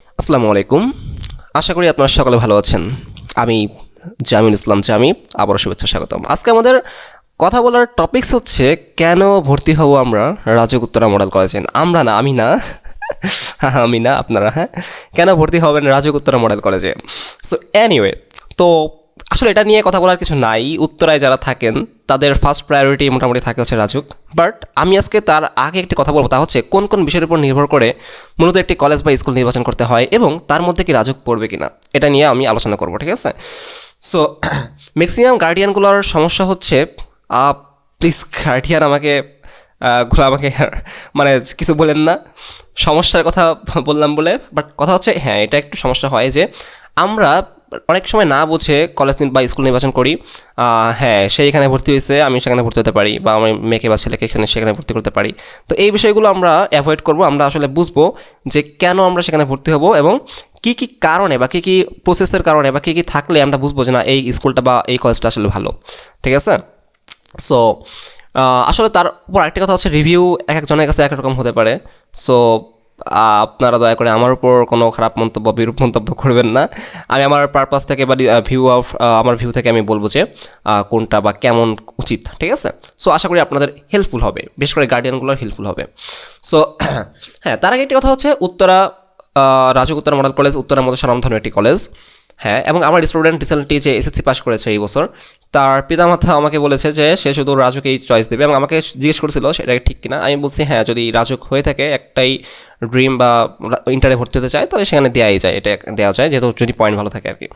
আসসালামু আলাইকুম। আশা করি আপনারা সকলে ভালো আছেন। আমি জামিল ইসলাম জামি, আবারও শুভেচ্ছা স্বাগতম। আজকে আমাদের কথা বলার টপিকস হচ্ছে কেন ভর্তি হব আমরা রাজুক উত্তরা মডেল কলেজে। আমরা না, আমি না আমি না, আপনারা। হ্যাঁ, কেন ভর্তি হবেন রাজুক উত্তরা মডেল কলেজে? সো এনিওয়ে, তো আসলে এটা নিয়ে কথা বলার কিছু নাই। উত্তরায় যারা থাকেন তাদের ফার্স্ট প্রায়োরিটি মোটামুটি থাকে হচ্ছে রাজুক। বাট আমি আজকে তার আগে একটি কথা বলবো, তা হচ্ছে কোন কোন বিষয়ের উপর নির্ভর করে মূলত একটি কলেজ বা স্কুল নির্বাচন করতে হয় এবং তার মধ্যে কি রাজুক পড়বে কিনা, এটা নিয়ে আমি আলোচনা করবো, ঠিক আছে? সো ম্যাক্সিমাম গার্ডিয়ানগুলোর সমস্যা হচ্ছে, প্লিজ গার্ডিয়ান আমাকে আমাকে মানে কিছু বলেন না, সমস্যার কথা বললাম বলে। বাট কথা হচ্ছে, হ্যাঁ, এটা একটু সমস্যা হয় যে আমরা অনেক সময় না বুঝে কলেজ বা স্কুল নির্বাচন করি। হ্যাঁ, সে এখানে ভর্তি হয়েছে, আমি সেখানে ভর্তি হতে পারি, বা আমি মেয়েকে বা ছেলেকে সেখানে ভর্তি করতে পারি। তো এই বিষয়গুলো আমরা অ্যাভয়েড করব। আমরা আসলে বুঝবো যে কেন আমরা সেখানে ভর্তি হব এবং কী কী কারণে বা কী কী প্রসেসের কারণে বা কী কী থাকলে আমরা বুঝবো যে না, এই স্কুলটা বা এই কলেজটা আসলে ভালো, ঠিক আছে? সো আসলে তার উপর আরেকটি কথা হচ্ছে, রিভিউ এক একজনের কাছে এক রকম হতে পারে। সো আপনারা দয়া করে আমার উপর কোনো খারাপ মন্তব্য, বিরূপ মন্তব্য করবেন না। আমি আমার পারপাস থেকে বা আমার ভিউ থেকে আমি বলবো যে কোনটা বা কেমন উচিত, ঠিক আছে? সো আশা করি আপনাদের হেল্পফুল হবে, বিশেষ করে গার্ডিয়ানগুলোর হেল্পফুল হবে। সো হ্যাঁ, তার আগে একটি কথা হচ্ছে, রাজুক উত্তরা মডেল কলেজ উত্তরার মধ্যে স্বনামধন্য একটি কলেজ। হ্যাঁ, এবং আমার স্টুডেন্ট রিসেন্টলি যে এসএসসি পাস করেছে এই বছর, তার পিতামাতা আমাকে বলেছে যে সে শুধু রাজুকেই চয়েস দেবে, এবং আমাকে জিজ্ঞেস করেছিল সেটা ঠিক কিনা। আমি বলছি হ্যাঁ, যদি রাজুক হয়ে থাকে, একটাই ড্রিম বা ইন্টারে ভর্তি হতে চায়, তাহলে সেখানে দেওয়াই যায়, এটা দেওয়া যায়, যেহেতু যদি পয়েন্ট ভালো থাকে আর কি।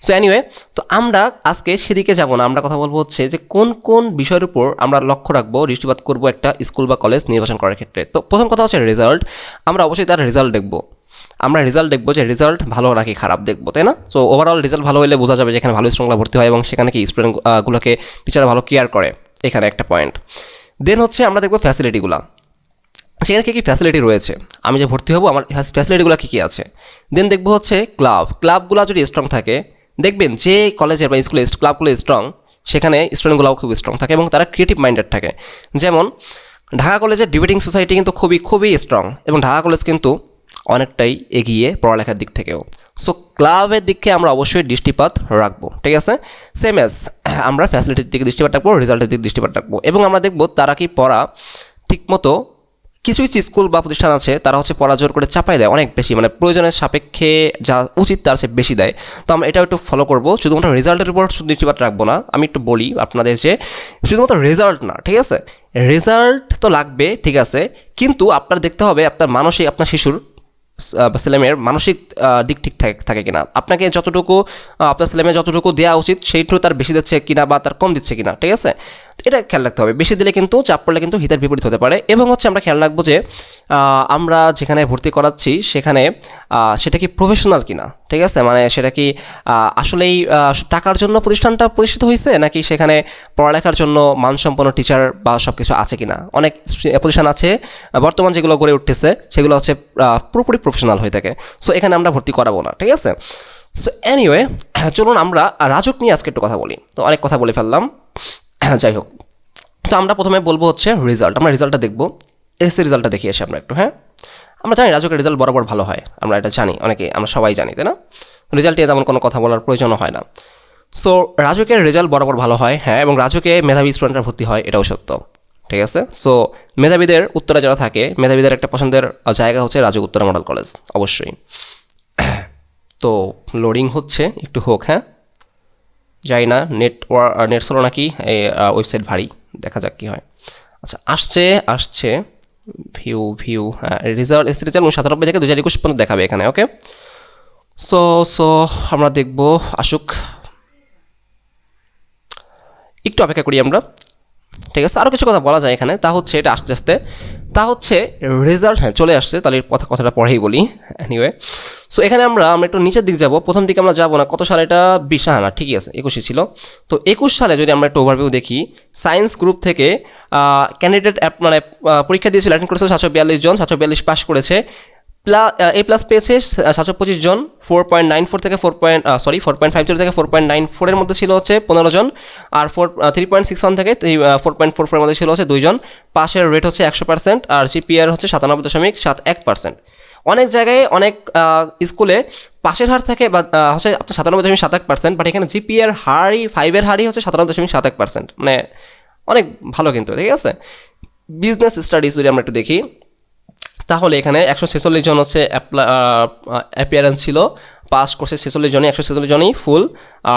সো এনিওয়ে, তো আমরা আজকে সেদিকে যাব না, আমরা কথা বলবো হচ্ছে যে কোন কোন বিষয়ের উপর আমরা লক্ষ্য রাখবো, দৃষ্টিপাত করবো একটা স্কুল বা কলেজ নির্বাচন করার ক্ষেত্রে। তো প্রথম কথা হচ্ছে রেজাল্ট। আমরা অবশ্যই তার রেজাল্ট দেখবো। আমরা রেজাল্ট দেখবো যে রেজাল্ট ভালো নাকি খারাপ দেখবো, তাই না? সো ওভারঅল রেজাল্ট ভালো হলে বোঝা যাবে যে এখানে ভালো স্টুডেন্টরা ভর্তি হয় এবং সেখানে কি স্টুডেন্টগুলোকে টিচাররা ভালো কেয়ার করে, এখানে একটা পয়েন্ট। দেন হচ্ছে আমরা দেখবো ফ্যাসিলিটিগুলো, সেখানে কী কী ফ্যাসিলিটি রয়েছে, আমি যে ভর্তি হবো আমার ফ্যাসিলিটিগুলো কী কী আছে। দেন দেখবো হচ্ছে ক্লাবগুলো যদি স্ট্রং থাকে, দেখবেন যে কলেজের বা স্কুলের ক্লাবগুলো স্ট্রং, সেখানে স্টুডেন্টগুলোও খুব স্ট্রং থাকে এবং তারা ক্রিয়েটিভ মাইন্ডেড থাকে। যেমন ঢাকা কলেজের ডিবেটিং সোসাইটি কিন্তু খুবই খুবই স্ট্রং, এবং ঢাকা কলেজ কিন্তু অনেকটাই এগিয়ে পড়ালেখার দিক থেকেও। সো ক্লাবের দিকে আমরা অবশ্যই দৃষ্টিপাত রাখবো, ঠিক আছে? সেম এস আমরা ফ্যাসিলিটির দিকে দৃষ্টিপাত রাখবো, রেজাল্টের দিকে দৃষ্টিপাত রাখবো, এবং আমরা দেখবো তারা কি পড়া ঠিকমতো। কিছু কিছু স্কুল বা প্রতিষ্ঠান আছে তারা হচ্ছে পড়া জোর করে চাপাই দেয় অনেক বেশি, মানে প্রয়োজনের সাপেক্ষে যা উচিত তার সে বেশি দেয়। তো আমরা এটাও একটু ফলো করবো, শুধুমাত্র রেজাল্টের উপর দৃষ্টিপাত রাখবো না। আমি একটু বলি আপনাদের যে শুধুমাত্র রেজাল্ট না, ঠিক আছে? রেজাল্ট তো লাগবে, ঠিক আছে, কিন্তু আপনার দেখতে হবে আপনার মানসিক, আপনার শিশুর বা ছেলেমেয়ের মানসিক দিক ঠিক থাকে কিনা। আপনাকে যতটুকু আপনার ছেলেমেয়ে যতটুকু দেওয়া উচিত সেইটুকু তার বেশি দিচ্ছে কিনা বা তার কম দিচ্ছে কিনা, ঠিক আছে? এটা খেয়াল রাখতে হবে। বেশি দিলে কিন্তু চাপ পড়লে কিন্তু হিতের বিপরীত হতে পারে। এবং হচ্ছে আমরা খেয়াল রাখবো যে আমরা যেখানে ভর্তি করাচ্ছি সেখানে সেটা কি প্রফেশনাল কিনা, ঠিক আছে? মানে সেটা কি আসলেই টাকার জন্য প্রতিষ্ঠানটা প্রতিষ্ঠিত হয়েছে, নাকি সেখানে পড়ালেখার জন্য মানসম্পন্ন টিচার বা সব কিছু আছে কিনা। অনেক প্রতিষ্ঠান আছে বর্তমান যেগুলো গড়ে উঠতেছে সেগুলো হচ্ছে পুরোপুরি প্রফেশনাল হয়ে থাকে। সো এখানে আমরা ভর্তি করাবো না, ঠিক আছে? সো এনিওয়ে, চলুন আমরা রাজুক নিয়ে আজকে একটু কথা বলি। তো অনেক কথা বলে ফেললাম, যাই হোক। তো আমরা প্রথমে বলবো হচ্ছে রেজাল্ট। আমরা রেজাল্টটা দেখবো, এসএসসি রেজাল্টটা দেখি এসে আমরা একটু। হ্যাঁ, আমরা জানি রাজুকের রেজাল্ট বরাবর ভালো হয়, আমরা এটা জানি, অনেকে আমরা সবাই জানি, তাই না? রেজাল্ট নিয়ে তেমন কোনো কথা বলার প্রয়োজনও হয় না। সো রাজুকের রেজাল্ট বরাবর ভালো হয়, হ্যাঁ, এবং রাজুকে মেধাবী স্টুডেন্টরা ভর্তি হয়, এটাও সত্য, ঠিক আছে? সো মেধাবীদের উত্তরা যারা থাকে, মেধাবীদের একটা পছন্দের জায়গা হচ্ছে রাজুক উত্তরা মডেল কলেজ, অবশ্যই। তো লোডিং হচ্ছে, একটু হোক। হ্যাঁ, যাই না, নেট স্লো নাকি এই ওয়েবসাইট ভারী, দেখা যাক কী হয়। আচ্ছা, আসছে ভিউ হ্যাঁ, রেজাল্ট এসএসসি রেজাল্ট 1997 থেকে 2021 পর্যন্ত দেখাবে এখানে। ওকে, সো আমরা দেখব, আসুক, একটু অপেক্ষা করি আমরা, ঠিক আছে? আরও কিছু কথা বলা যায় এখানে, তা হচ্ছে এটা আস্তে আস্তে, তা হচ্ছে রেজাল্ট, হ্যাঁ চলে আসছে, তাহলে কথাটা পরেই বলি। এনিওয়ে, সো এখানে আমরা একটু নিচের দিক যাব, প্রথম দিকে আমরা যাবো না। কত সালে এটা? 20 না, ঠিকই আছে, 21 ছিল। তো 21 সালে যদি আমরা একটু ওভারভিউ দেখি, সায়েন্স গ্রুপ থেকে ক্যান্ডিডেট মানে পরীক্ষা দিয়েছিল, অ্যাটেন্ড করেছিল 742 জন, 742 পাস করেছে। A+ পেয়েছে 725 জন। 4.94 থেকে 4.50 থেকে 4.94 মধ্যে ছিল হচ্ছে 15 জন, আর 3.61 থেকে 4.44 মধ্যে ছিল হচ্ছে 2 জন। পাসের রেট হচ্ছে 100%, আর জিপিআর হচ্ছে 97.71%। অনেক জায়গায় অনেক স্কুলে পাশের হার থাকে বা হচ্ছে আপনার 97.71%, বাট এখানে জিপিএর হারই 5-এর হারই হচ্ছে 97.71%, মানে অনেক ভালো কিন্তু, ঠিক আছে। বিজনেস স্টাডিজ যদি আমরা একটু দেখি, তাহলে এখানে 146 জন হচ্ছে অ্যাপিয়ারেন্স ছিল, পাস করছে 46 জনই, 146 জনই ফুল,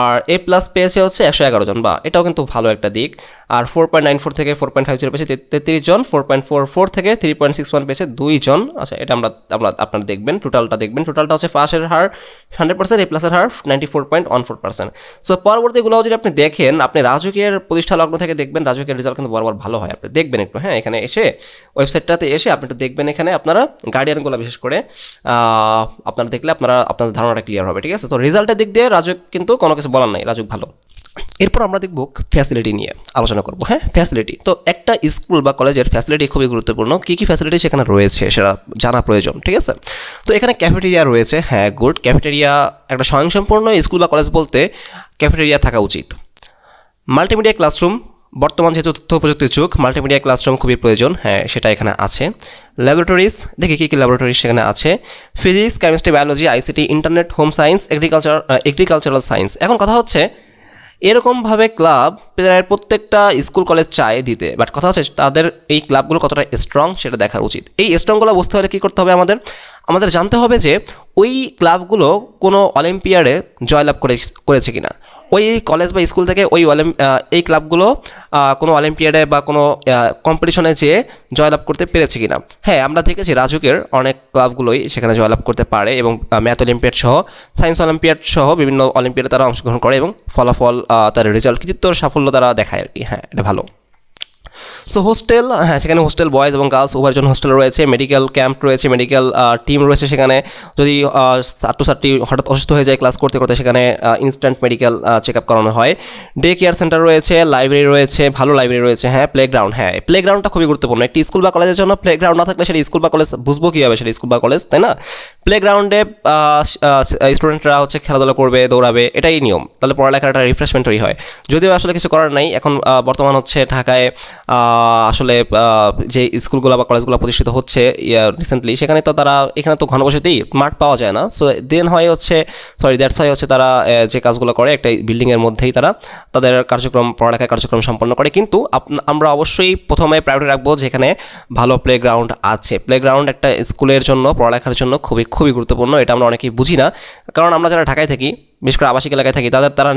আর এ প্লাস পেয়েছে হচ্ছে 111 জন, বা এটাও কিন্তু ভালো একটা দিক। আর 4.94 থেকে 4.50 পেয়েছে 33 জন, 4.44 থেকে 3.61 পেয়েছে 2 জন। আচ্ছা, এটা আমরা আপনারা দেখবেন, টোটালটা দেখবেন। টোটালটা হচ্ছে পাসের হার 100%, এ প্লাসের হার 94.14%। সো পরবর্তীগুলো যদি আপনি দেখেন, আপনি রাজুকের প্রতিষ্ঠা লগ্ন থেকে দেখবেন, রাজুকের রেজাল্ট কিন্তু বরাবর ভালো হয়। আপনি দেখবেন একটু, হ্যাঁ, এখানে এসে ওয়েবসাইটটাতে এসে আপনি একটু দেখবেন, এখানে আপনারা গার্ডিয়ানগুলো বিশেষ করে আপনারা দেখলে আপনাদের ধারণাটা ক্লিয়ার হবে, ঠিক আছে। তো রেজাল্টের দিক দিয়ে রাজুক কিন্তু কোনো কিছু বলার নাই, রাজুক ভালো। এরপর আমরা দেখব ফ্যাসিলিটি নিয়ে আলোচনা করব। হ্যাঁ, ফ্যাসিলিটি তো একটা স্কুল বা কলেজের ফ্যাসিলিটি খুবই গুরুত্বপূর্ণ। কী কী ফ্যাসিলিটি সেখানে রয়েছে সেটা জানা প্রয়োজন, ঠিক আছে। তো এখানে ক্যাফেটেরিয়া রয়েছে, হ্যাঁ গুড। ক্যাফেটেরিয়া একটা স্বয়ংসম্পূর্ণ স্কুল বা কলেজ বলতে ক্যাফেটেরিয়া থাকা উচিত। মাল্টিমিডিয়া ক্লাসরুম, বর্তমান যেহেতু তথ্য প্রযুক্তির যুগ, মাল্টিমিডিয়া ক্লাসরুম খুবই প্রয়োজন, হ্যাঁ সেটা এখানে আছে। ল্যাবরেটরিজ, দেখি কী কী ল্যাবরেটরিজ সেখানে আছে। Physics, chemistry, biology, ICT, internet, home science, agricultural science. এখন কথা হচ্ছে এরকমভাবে ক্লাব প্রায় প্রত্যেকটা স্কুল কলেজ চায় দিতে, বাট কথা হচ্ছে তাদের এই ক্লাবগুলো কতটা স্ট্রং সেটা দেখার উচিত। এই স্ট্রংগুলো বুঝতে হলে কী করতে হবে, আমাদের জানতে হবে যে ওই ক্লাবগুলো কোনো অলিম্পিয়াডে জয়লাভ করেছে কিনা। ওই কলেজ বা স্কুল থেকে এই ক্লাবগুলো কোনো অলিম্পিয়াডে বা কোনো কম্পিটিশনে যেয়ে জয়লাভ করতে পেরেছে কিনা। হ্যাঁ, আমরা দেখেছি রাজুকের অনেক ক্লাবগুলোই সেখানে জয়লাভ করতে পারে, এবং ম্যাথ অলিম্পিয়াড সহ, সায়েন্স অলিম্পিয়াড সহ বিভিন্ন অলিম্পিয়াডে তারা অংশগ্রহণ করে এবং ফলাফল, তার রেজাল্ট, কৃতিত্বর সাফল্য তারা দেখায় আর কি। হ্যাঁ, এটা ভালো। সো হোস্টেল, হ্যাঁ সেখানে হোস্টেল বয়েজ এবং গার্লস উভয়ের জন্য হোস্টেল রয়েছে। মেডিকেল ক্যাম্প রয়েছে, মেডিকেল টিম রয়েছে সেখানে। যদি ছাত্রছাত্রী হঠাৎ অসুস্থ হয়ে যায় ক্লাস করতে করতে, সেখানে ইনস্ট্যান্ট মেডিকেল চেক আপ করানো হয়। ডে কেয়ার সেন্টার রয়েছে, লাইব্রেরি রয়েছে, ভালো লাইব্রেরি রয়েছে। হ্যাঁ, প্লেগ্রাউন্ড, হ্যাঁ প্লেগ্রাউন্ডটা খুবই গুরুত্বপূর্ণ। একটি স্কুল বা কলেজের জন্য প্লেগ্রাউন্ড না থাকলে সেটা স্কুল বা কলেজ বুঝবো কীভাবে সেটা স্কুল বা কলেজ, তাই না? প্লেগ্রাউন্ডে স্টুডেন্টরা হচ্ছে খেলাধুলা করবে, দৌড়াবে, এটাই নিয়ম। তাহলে পড়ালেখার একটা রিফ্রেশমেন্টই হয়। যদিও আসলে কিছু করার নাই, এখন বর্তমান হচ্ছে ঢাকায় আসলে যে স্কুলগুলো বা কলেজগুলো প্রতিষ্ঠিত হচ্ছে রিসেন্টলি, সেখানে তো তারা এখানে তো ঘনবসতি মাঠ পাওয়া যায় না। সো দ্যাটস হয় হচ্ছে তারা যে কাজগুলো করে একটা বিল্ডিংয়ের মধ্যেই তারা তাদের পড়ালেখার কার্যক্রম সম্পন্ন করে। কিন্তু আমরা অবশ্যই প্রথমে প্রায়োরিটি রাখবো যেখানে ভালো প্লেগ্রাউন্ড আছে। প্লেগ্রাউন্ড একটা স্কুলের জন্য, পড়ালেখার জন্য খুবই খুবই গুরুত্বপূর্ণ। এটা আমরা অনেকেই বুঝি না, কারণ আমরা যারা ঢাকায় থাকি, বিশেষ করে আবাসিক এলাকায় থাকি, তারা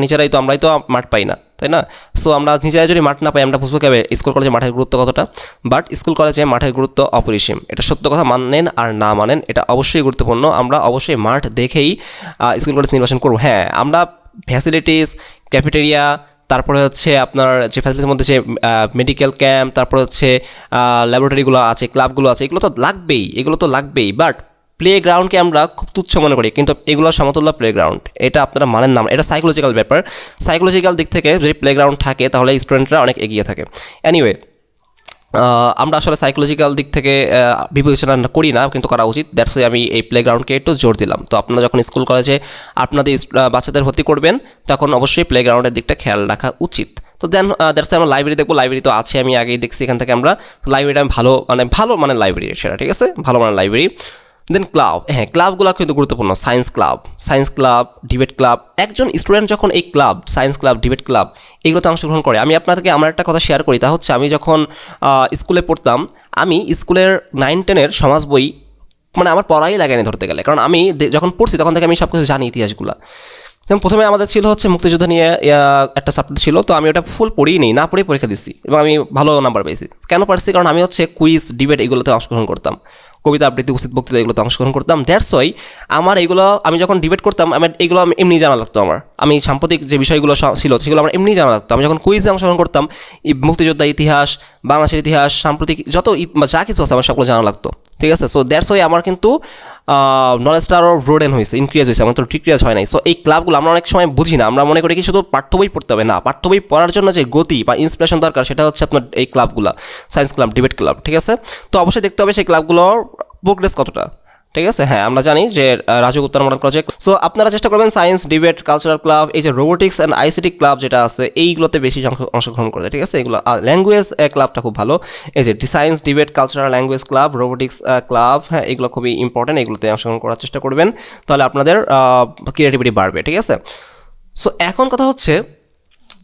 আমরাই তো মাঠ পাই না, তাই না? সো আমরা নিজেরা যদি মাঠ না পাই, আমরা বুঝবো কীভাবে স্কুল কলেজে মাঠের গুরুত্ব কতটা। বাট স্কুল কলেজে মাঠের গুরুত্ব অপরিসীম, এটা সত্য কথা, মানেন আর না মানেন, এটা অবশ্যই গুরুত্বপূর্ণ। আমরা অবশ্যই মাঠ দেখেই স্কুল কলেজ নির্বাচন করবো। হ্যাঁ, আমরা ফ্যাসিলিটিস, ক্যাফেটেরিয়া, তারপরে হচ্ছে আপনার যে ফ্যাসিলিটির মধ্যে যে মেডিকেল ক্যাম্প, তারপরে হচ্ছে ল্যাবরেটরিগুলো আছে, ক্লাবগুলো আছে, এগুলো তো লাগবেই। বাট প্লেগ্রাউন্ডকে আমরা খুব তুচ্ছ মনে করি, কিন্তু এগুলো সমতুল্য প্লেগ্রাউন্ড, এটা আপনারা মানেন না। এটা সাইকোলজিক্যাল ব্যাপার। সাইকোলজিক্যাল দিক থেকে যদি প্লেগ্রাউন্ড থাকে তাহলে স্টুডেন্টরা অনেক এগিয়ে থাকে। এনিওয়ে, আমরা আসলে সাইকোলজিক্যাল দিক থেকে বিবেচনা করি না, কিন্তু করা উচিত। দ্যাটস ওয়াই আমি এই প্লেগ্রাউন্ডকে একটু জোর দিলাম। তো আপনারা যখন স্কুল কলেজে আপনাদের বাচ্চাদের ভর্তি করবেন, তখন অবশ্যই প্লেগ্রাউন্ডের দিকটা খেয়াল রাখা উচিত। তো দ্যাটস ওয়াই আমরা লাইব্রেরি দেখবো। লাইব্রেরি তো আছে, আমি আগেই দেখছি এখান থেকে আমরা। লাইব্রেরিটা ভালো মানের লাইব্রেরি সেটা, ঠিক আছে, ভালো মানের লাইব্রেরি। দেন ক্লাব, হ্যাঁ ক্লাবগুলো কিন্তু গুরুত্বপূর্ণ। Science club, debate club. একজন স্টুডেন্ট যখন এই club, science club, debate club, এগুলোতে অংশগ্রহণ করে, আমি আপনাদেরকে আমার একটা কথা শেয়ার করি। তা হচ্ছে আমি যখন স্কুলে পড়তাম, আমি স্কুলের 9-10-এর সমাজ বই আমার পড়াই লাগেনি ধরতে গেলে, কারণ আমি যখন পড়ছি তখন থেকে আমি সব কিছু জানি ইতিহাসগুলো। যেমন প্রথমে আমাদের ছিল হচ্ছে মুক্তিযুদ্ধ নিয়ে একটা সাবজেক্ট ছিল, তো আমি ওটা ফুল পড়েই না পড়েই পরীক্ষা দিচ্ছি এবং আমি ভালো নাম্বার পেয়েছি। কেন পারছি? কারণ আমি হচ্ছে কুইজ, ডিবেট এগুলোতে অংশগ্রহণ করতাম, কবিতা আবৃত্তি, উচিত বক্তৃতা এগুলোতে অংশগ্রহণ করতাম। দ্যাটস ওয়াই আমার এগুলো, আমি যখন ডিবেট করতাম এগুলো এমনি জানা লাগতো। আমি সাম্প্রতিক যে বিষয়গুলো ছিল সেগুলো আমার এমনি জানা লাগতো। আমি যখন কুইজে অংশগ্রহণ করতাম, মুক্তিযোদ্ধা ইতিহাস, বাংলাদেশের ইতিহাস, সাম্প্রতিক যা কিছু আছে আমার সবগুলো জানা লাগতো, ঠিক আছে। সো দ্যাটস ওয়াই আমার কিন্তু নলেজটা আরও ব্রোডেন হয়েছে, ইনক্রিজ হয়েছে, আমার তো ডিক্রিজ হয় নাই। সো এই ক্লাবগুলো আমরা অনেক সময় বুঝি না, আমরা মনে করি কি শুধু পাঠ্য বই পড়তে হবে। না, পাঠ্য বই পড়ার জন্য যে গতি বা ইন্সপিরেশন দরকার, সেটা হচ্ছে আপনার এই ক্লাবগুলো, সায়েন্স ক্লাব, ডিবেট ক্লাব, ঠিক আছে। তো অবশ্যই দেখতে হবে সেই ক্লাবগুলোর প্রোগ্রেস কতটা, ঠিক আছে, হ্যাঁ আমরা জানি যে রাজুক উত্তর মডেল প্রজেক্ট। সো আপনারা চেষ্টা করবেন সায়েন্স, ডিবেট, কালচারাল ক্লাব, এই যে রোবোটিক্স অ্যান্ড আইসিটি ক্লাব যেটা আছে এইগুলোতে বেশি অংশগ্রহণ করতে, ঠিক আছে। এগুলো ল্যাঙ্গুয়েজ ক্লাবটা খুব ভালো, এই যে science, debate, cultural, language club, robotics club, হ্যাঁ এগুলো খুবই ইম্পর্টেন্ট, এগুলোতে অংশগ্রহণ করার চেষ্টা করবেন, তাহলে আপনাদের ক্রিয়েটিভিটি বাড়বে, ঠিক আছে। সো এখন কথা হচ্ছে,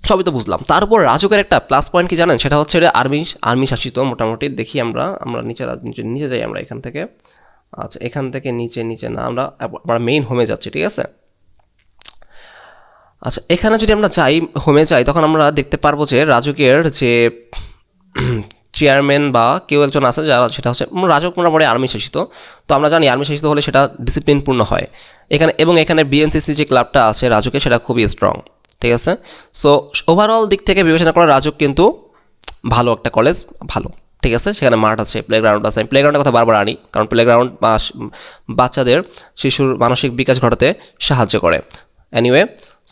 সবই তো বুঝলাম, তার উপর রাজুকের একটা প্লাস পয়েন্ট কি জানেন, সেটা হচ্ছে এটা আর্মি শাসিত মোটামুটি। দেখি আমরা নিচে যাই আমরা এখান থেকে। আচ্ছা, এখান থেকে নিচে না, আমরা মেইন হোমে যাচ্ছি, ঠিক আছে। আচ্ছা, এখানে যদি আমরা হোমে যাই তখন আমরা দেখতে পারবো যে রাজুকের যে চেয়ারম্যান বা কেউ একজন আছে যারা, সেটা হচ্ছে রাজুক মোটামুটি আর্মি শাসিত। তো আমরা জানি আর্মি শাসিত হলে সেটা ডিসিপ্লিনপূর্ণ হয় এখানে বিএনসিসি যে ক্লাবটা আছে রাজুকে, সেটা খুবই স্ট্রং, ঠিক আছে। সো ওভারঅল দিক থেকে বিবেচনা করা রাজুক কিন্তু ভালো একটা কলেজ, ভালো, ঠিক আছে। সেখানে মাঠ আছে, প্লেগ্রাউন্ড আছে। আমি প্লেগ্রাউন্ডের কথা বারবার আনি, কারণ প্লেগ্রাউন্ড বাচ্চাদের শিশুর মানসিক বিকাশ ঘটাতে সাহায্য করে। এনিওয়ে,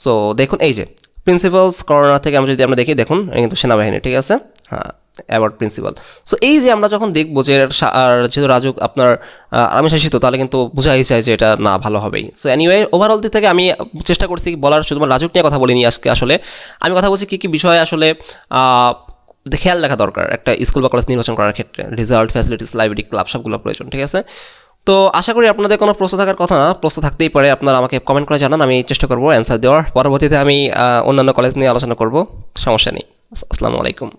সো দেখুন এই যে প্রিন্সিপালস কর্নার থেকে আমরা দেখি, দেখুন কিন্তু সেনাবাহিনী, ঠিক আছে, হ্যাঁ অ্যাওয়ার্ড প্রিন্সিপাল। সো এই যে আমরা যখন দেখবো যে যেহেতু রাজুক আপনার আর্মি শাসিত, তাহলে কিন্তু বোঝাই যায় যে এটা না ভালো হবেই। সো এনিওয়ে, ওভারঅল দিক থেকে আমি চেষ্টা করছি বলার, শুধুমাত্র রাজুক নিয়ে কথা বলিনি আজকে। আসলে আমি কথা বলছি কী কী বিষয়ে আসলে খেয়াল রাখা দরকার একটা স্কুল বা কলেজ নির্বাচন করার ক্ষেত্রে। রেজাল্ট, ফ্যাসিলিটিস, লাইব্রেরি, ক্লাব সবগুলো প্রয়োজন, ঠিক আছে। তো আশা করি আপনাদের কোনো প্রশ্ন থাকার কথা না, প্রশ্ন থাকতেই পারে, আপনারা আমাকে কমেন্ট করে জানান, আমি চেষ্টা করবো অ্যান্সার দেওয়ার। পরবর্তীতে আমি অন্যান্য কলেজ নিয়ে আলোচনা করব, সমস্যা নেই। আসসালামু আলাইকুম।